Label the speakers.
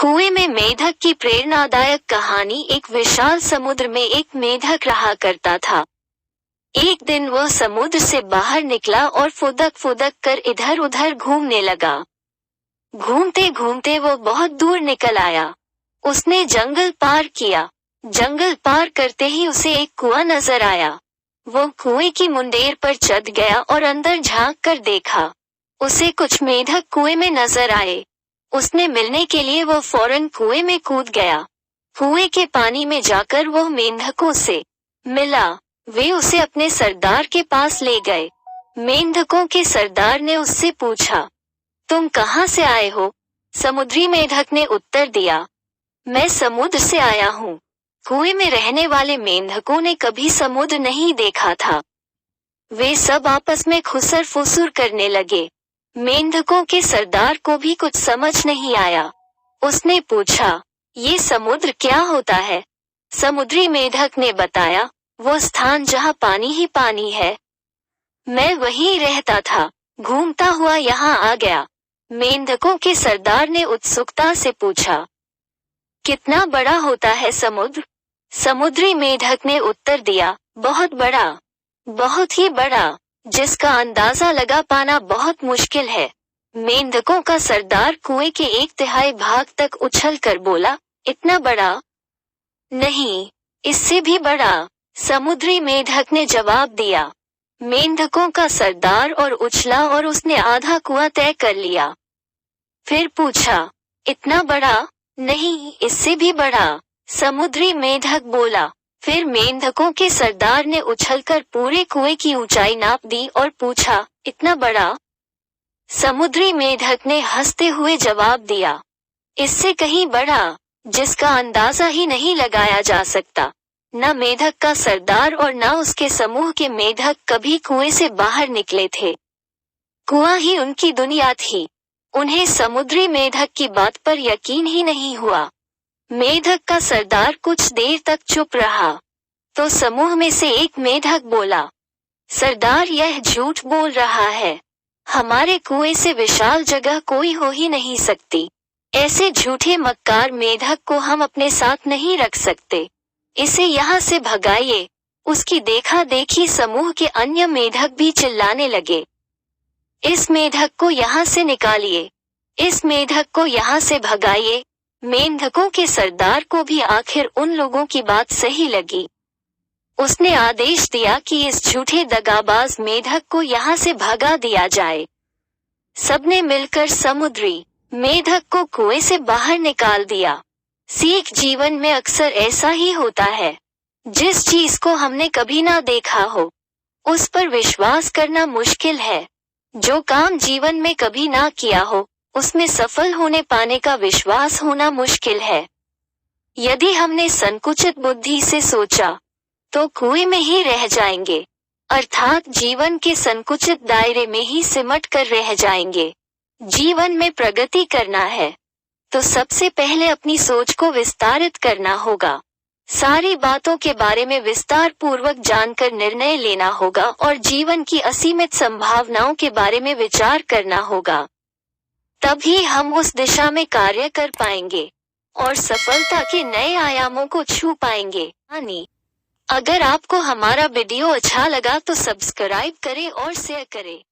Speaker 1: कुएं में मेढक की प्रेरणादायक कहानी। एक विशाल समुद्र में एक मेढक रहा करता था। एक दिन वह समुद्र से बाहर निकला और फुदक फुदक कर इधर उधर घूमने लगा। घूमते घूमते वो बहुत दूर निकल आया। उसने जंगल पार किया। जंगल पार करते ही उसे एक कुआं नजर आया। वो कुएं की मुंडेर पर चढ़ गया और अंदर झांक कर देखा। उसे कुछ मेढक कुएं में नजर आए। उसने मिलने के लिए वो फौरन कुएं में कूद गया। कुएं के पानी में जाकर वो मेंढकों से मिला। वे उसे अपने सरदार के पास ले गए। मेंढकों के सरदार ने उससे पूछा, तुम कहाँ से आए हो? समुद्री मेढक ने उत्तर दिया, मैं समुद्र से आया हूँ। कुएं में रहने वाले मेंढकों ने कभी समुद्र नहीं देखा था। वे सब आपस में खुसर फुसुर करने लगे। मेंढकों के सरदार को भी कुछ समझ नहीं आया। उसने पूछा, ये समुद्र क्या होता है? समुद्री मेढक ने बताया, वो स्थान जहाँ पानी ही पानी है। मैं वहीं रहता था, घूमता हुआ यहाँ आ गया। मेंढकों के सरदार ने उत्सुकता से पूछा, कितना बड़ा होता है समुद्र? समुद्री मेढक ने उत्तर दिया, बहुत बड़ा, बहुत ही बड़ा, जिसका अंदाजा लगा पाना बहुत मुश्किल है। मेंढकों का सरदार कुएं के 1/3 भाग तक उछल कर बोला, इतना बड़ा? नहीं, इससे भी बड़ा, समुद्री मेढक ने जवाब दिया। मेंढकों का सरदार और उछला और उसने आधा कुआं तय कर लिया। फिर पूछा, इतना बड़ा? नहीं, इससे भी बड़ा, समुद्री मेढक बोला। फिर मेंढकों के सरदार ने उछलकर पूरे कुएं की ऊंचाई नाप दी और पूछा, इतना बड़ा? समुद्री मेढक ने हंसते हुए जवाब दिया, इससे कहीं बड़ा, जिसका अंदाजा ही नहीं लगाया जा सकता। न मेढक का सरदार और न उसके समूह के मेढक कभी कुएं से बाहर निकले थे। कुआं ही उनकी दुनिया थी। उन्हें समुद्री मेढक की बात पर यकीन ही नहीं हुआ। मेढक का सरदार कुछ देर तक चुप रहा, तो समूह में से एक मेढक बोला, सरदार यह झूठ बोल रहा है। हमारे कुएं से विशाल जगह कोई हो ही नहीं सकती। ऐसे झूठे मक्कार मेढक को हम अपने साथ नहीं रख सकते। इसे यहाँ से भगाइए। उसकी देखा देखी समूह के अन्य मेढक भी चिल्लाने लगे, इस मेढक को यहाँ से निकालिए, इस मेढक को यहाँ से भगाइए। मेंढकों के सरदार को भी आखिर उन लोगों की बात सही लगी। उसने आदेश दिया कि इस झूठे दगाबाज मेढक को यहाँ से भगा दिया जाए। सबने मिलकर समुद्री मेढक को कुएं से बाहर निकाल दिया। सीख, जीवन में अक्सर ऐसा ही होता है। जिस चीज को हमने कभी ना देखा हो, उस पर विश्वास करना मुश्किल है। जो काम जीवन में कभी ना किया हो, उसमें सफल होने पाने का विश्वास होना मुश्किल है। यदि हमने संकुचित बुद्धि से सोचा, तो कुएं में ही रह जाएंगे, अर्थात जीवन के संकुचित दायरे में ही सिमट कर रह जाएंगे। जीवन में प्रगति करना है, तो सबसे पहले अपनी सोच को विस्तारित करना होगा। सारी बातों के बारे में विस्तार पूर्वक जानकर निर्णय लेना होगा और जीवन की असीमित संभावनाओं के बारे में विचार करना होगा। तभी हम उस दिशा में कार्य कर पाएंगे और सफलता के नए आयामों को छू पाएंगे। अगर आपको हमारा वीडियो अच्छा लगा तो सब्सक्राइब करें और शेयर करें।